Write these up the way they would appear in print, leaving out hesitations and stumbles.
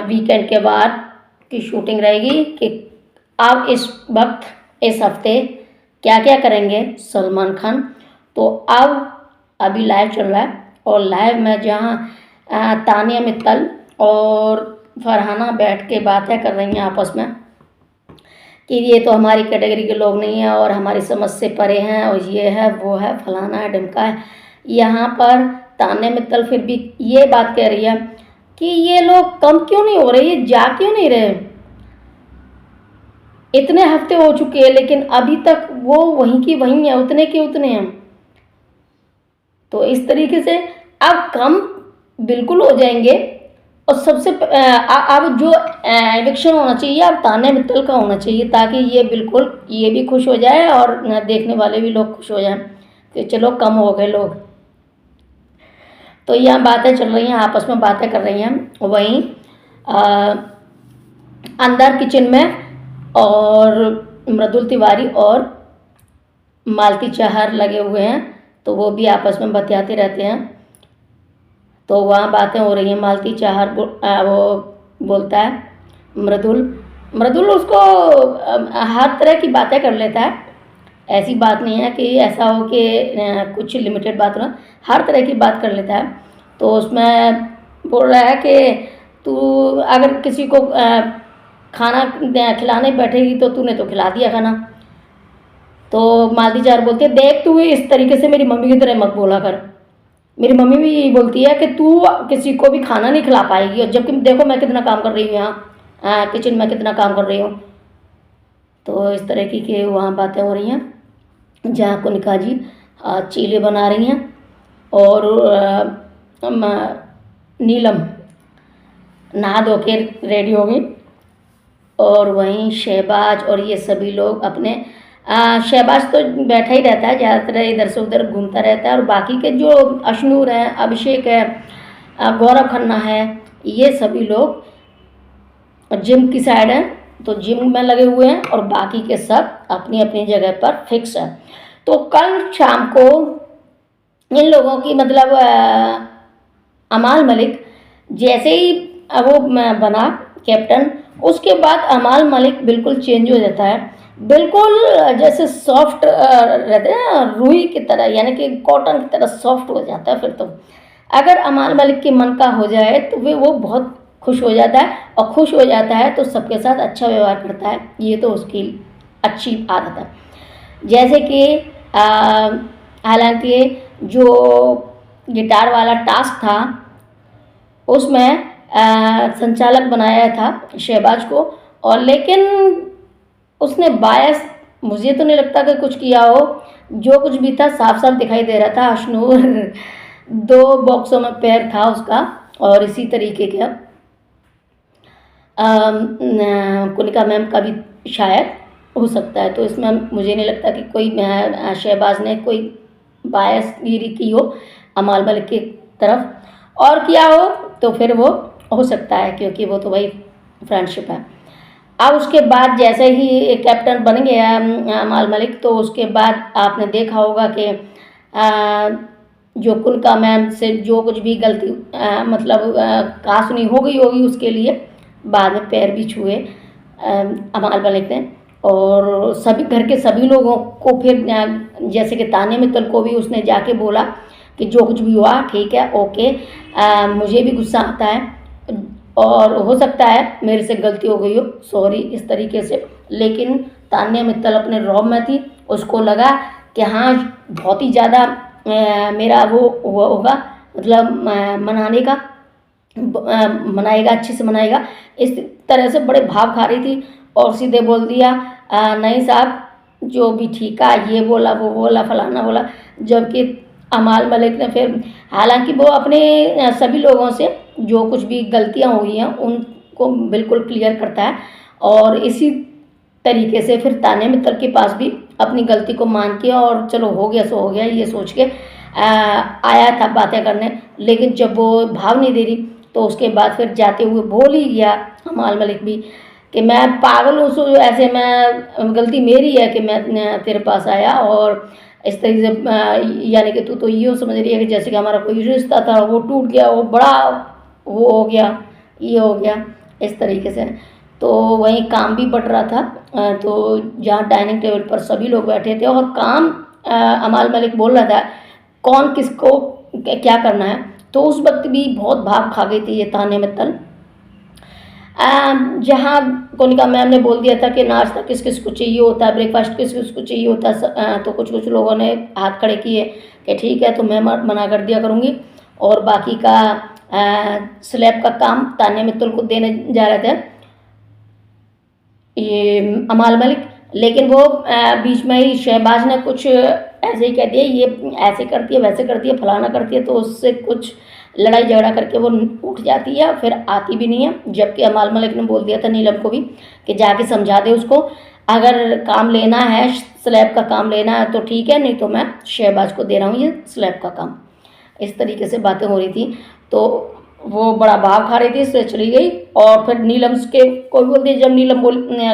Weekend के बाद की शूटिंग रहेगी कि अब इस वक्त इस हफ्ते क्या क्या करेंगे सलमान खान। तो अब अभी लाइव चल रहा है और लाइव में जहाँ तानिया मित्तल और फरहाना बैठ के बातें कर रही हैं आपस में कि ये तो हमारी कैटेगरी के लोग नहीं हैं और हमारी समझ से परे हैं और ये है वो है फलाना है ढिमका है। यहाँ पर तानिया मित्तल फिर भी ये बात कह रही है कि ये लोग कम क्यों नहीं हो रहे, ये जा क्यों नहीं रहे, इतने हफ्ते हो चुके हैं लेकिन अभी तक वो वहीं की वहीं है, उतने के उतने हैं। तो इस तरीके से अब कम बिल्कुल हो जाएंगे। और सबसे अब जो एविक्शन होना चाहिए अब तानिया मित्तल का होना चाहिए ताकि ये बिल्कुल ये भी खुश हो जाए और देखने वाले भी लोग खुश हो जाएं कि चलो कम हो गए लोग। तो यहाँ बातें चल रही हैं, आपस में बातें कर रही हैं। वहीं अंदर किचन में और मृदुल तिवारी और मालती चाहर लगे हुए हैं तो वो भी आपस में बतियाते रहते हैं। तो वहाँ बातें हो रही हैं। मालती चाहर वो बोलता है मृदुल उसको हर तरह की बातें कर लेता है, ऐसी बात नहीं है कि ऐसा हो कि कुछ लिमिटेड बात ना, हर तरह की बात कर लेता है। तो उसमें बोल रहा है कि तू अगर किसी को खाना खिलाने बैठेगी तो तूने तो खिला दिया खाना। तो मालती चाहर बोलती है देख तू इस तरीके से मेरी मम्मी की तरह मत बोला कर, मेरी मम्मी भी यही बोलती है कि तू किसी को भी खाना नहीं खिला पाएगी, और जबकि देखो मैं कितना काम कर रही हूँ यहाँ किचन में कितना काम कर रही हूँ। तो इस तरह की वहाँ बातें हो रही हैं जहाँ कनिका जी चीले बना रही हैं और नीलम नहा धो के रेडी हो गई। और वहीं शहबाज और ये सभी लोग अपने शहबाज तो बैठा ही रहता है, ज़्यादातर इधर से उधर घूमता रहता है। और बाकी के जो अशनूर हैं, अभिषेक है, गौरव खन्ना है, ये सभी लोग जिम की साइड हैं तो जिम में लगे हुए हैं और बाकी के सब अपनी अपनी जगह पर फिक्स है। तो कल शाम को इन लोगों की मतलब अमाल मलिक जैसे ही वो बना कैप्टन, उसके बाद अमाल मलिक बिल्कुल चेंज हो जाता है, बिल्कुल जैसे सॉफ्ट रहते हैं ना रुई की तरह, यानी कि कॉटन की तरह सॉफ्ट हो जाता है। फिर तो अगर अमाल मलिक के मन का हो जाए तो वो बहुत खुश हो जाता है और खुश हो जाता है तो सबके साथ अच्छा व्यवहार करता है, ये तो उसकी अच्छी आदत है। जैसे कि हालांकि जो गिटार वाला टास्क था उसमें संचालक बनाया था शहबाज को, और लेकिन उसने बायस मुझे तो नहीं लगता कि कुछ किया हो, जो कुछ भी था साफ साफ दिखाई दे रहा था। अशनूर 2 बॉक्सों में पैर था उसका और इसी तरीके का कनिका मैम का भी शायद हो सकता है। तो इसमें मुझे नहीं लगता कि कोई शहबाज ने कोई बायसगिरी की हो अमाल मलिक की तरफ, और किया हो तो फिर वो हो सकता है क्योंकि वो तो भाई फ्रेंडशिप है। अब उसके बाद जैसे ही कैप्टन बन गया अमाल मलिक तो उसके बाद आपने देखा होगा कि जो कनिका मैम से जो कुछ भी गलती मतलब कासुनी हो गई होगी उसके लिए बाद में पैर भी छुए अमाल मलिक ने, और सभी घर के सभी लोगों को फिर जैसे कि तानिया मित्तल को भी उसने जाके बोला कि जो कुछ भी हुआ ठीक है ओके, मुझे भी गुस्सा आता है और हो सकता है मेरे से गलती हो गई हो, सॉरी इस तरीके से। लेकिन तानिया मित्तल अपने रौब में थी, उसको लगा कि हाँ बहुत ही ज़्यादा मेरा वो होगा मतलब मनाने का मनाएगा, अच्छे से मनाएगा, इस तरह से बड़े भाव खा रही थी और सीधे बोल दिया नहीं साहब जो भी ठीक है, ये बोला वो बोला फलाना बोला। जबकि अमाल मलिक ने फिर हालांकि वो अपने सभी लोगों से जो कुछ भी गलतियां हुई हैं उनको बिल्कुल क्लियर करता है, और इसी तरीके से फिर तानिया मित्तल के पास भी अपनी गलती को मान के और चलो हो गया सो हो गया ये सोच के आया था बातें करने। लेकिन जब वो भाव नहीं दे रही तो उसके बाद फिर जाते हुए बोल ही गया अमाल मलिक भी कि मैं पागल हूँ, सो ऐसे मैं गलती मेरी है कि मैं तेरे पास आया, और इस तरीके से यानी कि तू तो ये समझ रही है कि जैसे कि हमारा कोई रिश्ता था वो टूट गया, वो बड़ा वो हो गया, ये हो गया। इस तरीके से। तो वहीं काम भी बढ़ रहा था, तो जहाँ डाइनिंग टेबल पर सभी लोग बैठे थे और काम अमाल मलिक बोल रहा था कौन किसको क्या करना है, तो उस वक्त भी बहुत भाप खा गई थी ये तान्या मित्तल। जहाँ कोनिका मैम ने बोल दिया था कि नाश्ता किस किस को चाहिए होता है, ब्रेकफास्ट किस किस को चाहिए होता है, तो कुछ कुछ लोगों ने हाथ खड़े किए कि ठीक है तो मैं मना कर दिया करूँगी, और बाकी का स्लैब का काम तान्या मित्तल को देने जा रहे थे ये अमाल मलिक। लेकिन वो बीच में ही शहबाज ने कुछ ऐसे ही कह दिया, ये ऐसे करती है वैसे करती है फलाना करती है, तो उससे कुछ लड़ाई झगड़ा करके वो उठ जाती है, फिर आती भी नहीं है। जबकि अमाल मलिक ने बोल दिया था नीलम को भी कि जाके समझा दे उसको, अगर काम लेना है स्लैब का काम लेना है तो ठीक है, नहीं तो मैं शहबाज को दे रहा हूँ ये स्लैब का काम। इस तरीके से बातें हो रही थी, तो वो बड़ा भाव खा रही थी, इससे चली गई। और फिर नीलम के कोई बोलती, जब नीलम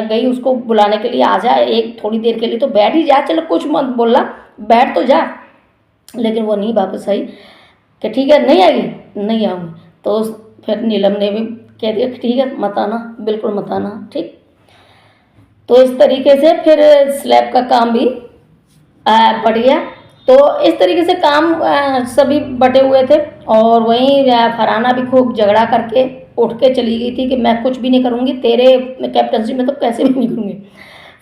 गई उसको बुलाने के लिए, आ जा एक थोड़ी देर के लिए तो बैठ ही जा, चलो कुछ मत बोलना, बैठ तो जा। लेकिन वो नहीं वापस आई कि ठीक है नहीं आएगी, नहीं आऊँगी। तो फिर नीलम ने भी कह दिया कि ठीक है मत आना, बिल्कुल मत आना, ठीक। तो इस तरीके से फिर स्लैब का काम भी बढ़ गया। तो इस तरीके से काम सभी बटे हुए थे, और वहीं फरहाना भी खूब झगड़ा करके उठ के चली गई थी कि मैं कुछ भी नहीं करूँगी, तेरे कैप्टनसी में तो कैसे भी नहीं करूँगी।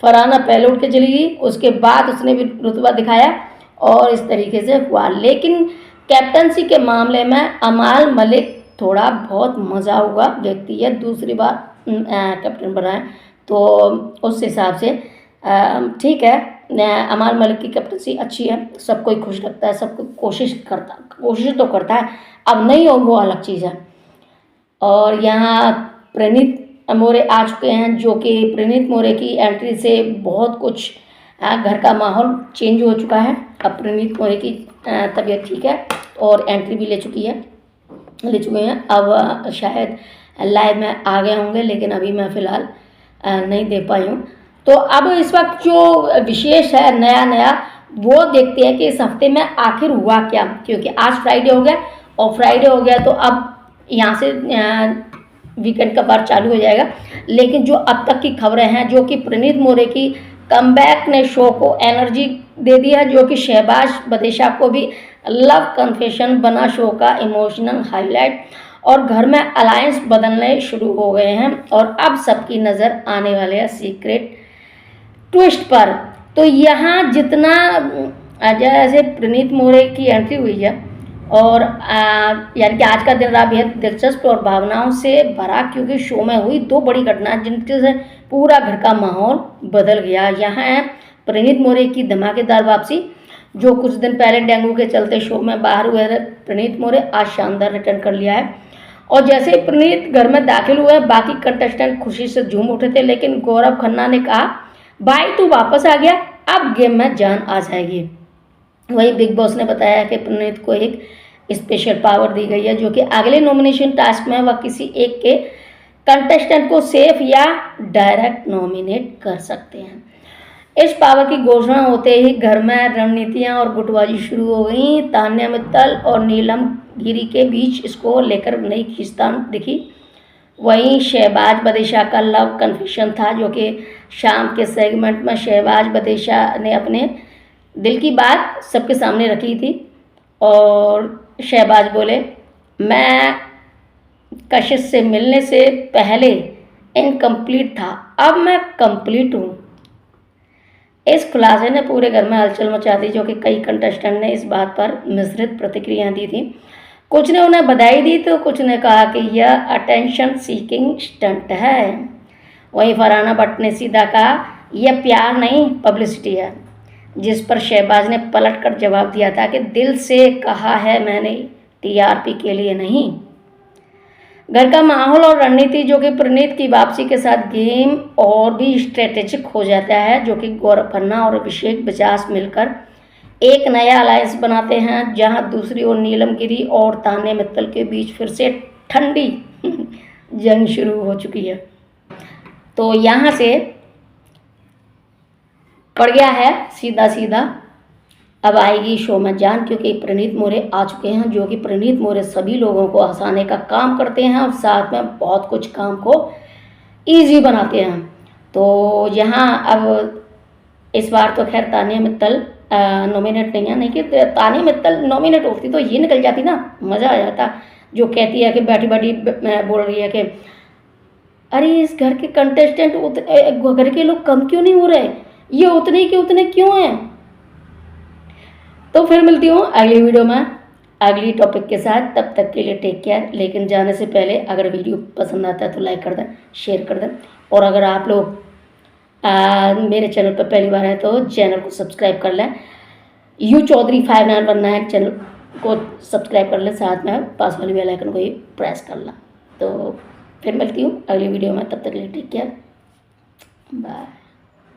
फरहाना पहले उठ के चली गई, उसके बाद उसने भी रुतबा दिखाया और इस तरीके से हुआ। लेकिन कैप्टनसी के मामले में अमाल मलिक थोड़ा बहुत मज़ा हुआ व्यक्ति है, दूसरी बार कैप्टन बना है, तो उस हिसाब से ठीक है, अमाल मलिक की कैप्टनसी अच्छी है, सब कोई खुश रखता है, सबको कोशिश तो करता है, अब नहीं हो वो अलग चीज़ है। और यहाँ प्रणीत मोरे आ चुके हैं, जो कि प्रणीत मोरे की एंट्री से बहुत कुछ घर का माहौल चेंज हो चुका है। अब प्रणीत मोरे की तबीयत ठीक है और एंट्री भी ले चुके हैं। अब शायद लाइव में आ गए होंगे, लेकिन अभी मैं फ़िलहाल नहीं दे पाई हूँ। तो अब इस वक्त जो विशेष है नया वो देखते हैं कि इस हफ्ते में आखिर हुआ क्या, क्योंकि आज फ्राइडे हो गया, और फ्राइडे हो गया तो अब यहाँ से वीकेंड का बार चालू हो जाएगा। लेकिन जो अब तक की खबरें हैं, जो कि प्रणीत मोरे की कमबैक ने शो को एनर्जी दे दी है, जो कि शहबाज बदेशा को भी लव कन्फेशन बना शो का इमोशनल हाईलाइट, और घर में अलायंस बदलने शुरू हो गए हैं, और अब सबकी नज़र आने वाले हैं सीक्रेट ट्विस्ट पर। तो यहाँ जितना जैसे प्रणीत मोरे की एंट्री हुई है, और यानी कि आज का दिन रहा बेहद दिलचस्प और भावनाओं से भरा, क्योंकि शो में हुई दो बड़ी घटनाएं जिनके से पूरा घर का माहौल बदल गया। यहाँ है प्रणीत मोरे की धमाकेदार वापसी, जो कुछ दिन पहले डेंगू के चलते शो में बाहर हुए थे प्रणीत मोरे, आज शानदार रिटर्न कर लिया है। और जैसे ही प्रणीत घर में दाखिल हुए, बाकी कंटेस्टेंट खुशी से झूम उठे थे, लेकिन गौरव खन्ना ने कहा भाई तू वापस आ गया, अब गेम में जान आ जाएगी। वही बिग बॉस ने बताया कि प्रणीत को एक स्पेशल पावर दी गई है, जो कि अगले नॉमिनेशन टास्क में वह किसी एक के कंटेस्टेंट को सेफ या डायरेक्ट नॉमिनेट कर सकते हैं। इस पावर की घोषणा होते ही घर में रणनीतियां और गुटबाजी शुरू हो गई। तान्या मित्तल और नीलम गिरी के बीच इसको लेकर नई खींचतान दिखी। वहीं शहबाज बदेशा का लव कन्फेशन था, जो कि शाम के सेगमेंट में शहबाज बदेशा ने अपने दिल की बात सबके सामने रखी थी, और शहबाज बोले मैं कशिश से मिलने से पहले इनकम्प्लीट था, अब मैं कंप्लीट हूँ। इस खुलासे ने पूरे घर में हलचल मचा दी, जो कि कई कंटेस्टेंट ने इस बात पर मिश्रित प्रतिक्रियाएं दी थी। कुछ ने उन्हें बधाई दी तो कुछ ने कहा कि यह अटेंशन सीकिंग स्टंट है। वहीं फरहाना भट्ट ने सीधा कहा यह प्यार नहीं पब्लिसिटी है, जिस पर शहबाज ने पलट कर जवाब दिया था कि दिल से कहा है मैंने, टीआरपी के लिए नहीं। घर का माहौल और रणनीति, जो कि प्रणीत की वापसी के साथ गेम और भी स्ट्रेटेजिक हो जाता है, जो कि गौरव खन्ना और अभिषेक बजाज मिलकर एक नया अलायंस बनाते हैं, जहां दूसरी ओर नीलम गिरी और तान्या मित्तल के बीच फिर से ठंडी जंग शुरू हो चुकी है। तो यहाँ से पड़ गया है सीधा अब आएगी शो में जान, क्योंकि प्रणीत मोरे आ चुके हैं, जो कि प्रणीत मोरे सभी लोगों को हंसाने का काम करते हैं और साथ में बहुत कुछ काम को ईजी बनाते हैं। तो यहाँ अब इस बार तो खैर तानिया मित्तल नॉमिनेट नहीं है, नहीं कि तानिया मित्तल नॉमिनेट होती तो ये निकल जाती ना, मज़ा आ जाता। जो कहती है कि बैठी बैठी बोल रही है कि अरे इस घर के कंटेस्टेंट घर के लोग कम क्यों नहीं हो रहे, ये उतने के उतने क्यों हैं। तो फिर मिलती हूँ अगली वीडियो में अगली टॉपिक के साथ, तब तक के लिए टेक केयर। लेकिन जाने से पहले अगर वीडियो पसंद आता है तो लाइक कर दें, शेयर कर दें, और अगर आप लोग मेरे चैनल पर पहली बार है तो चैनल को सब्सक्राइब कर लें। यू चौधरी 5919 चैनल को सब्सक्राइब कर लें, साथ में पास वाली बेल आइकन को ही प्रेस कर लें। तो फिर मिलती हूँ अगली वीडियो में, तब तक के लिए टेक केयर, बाय।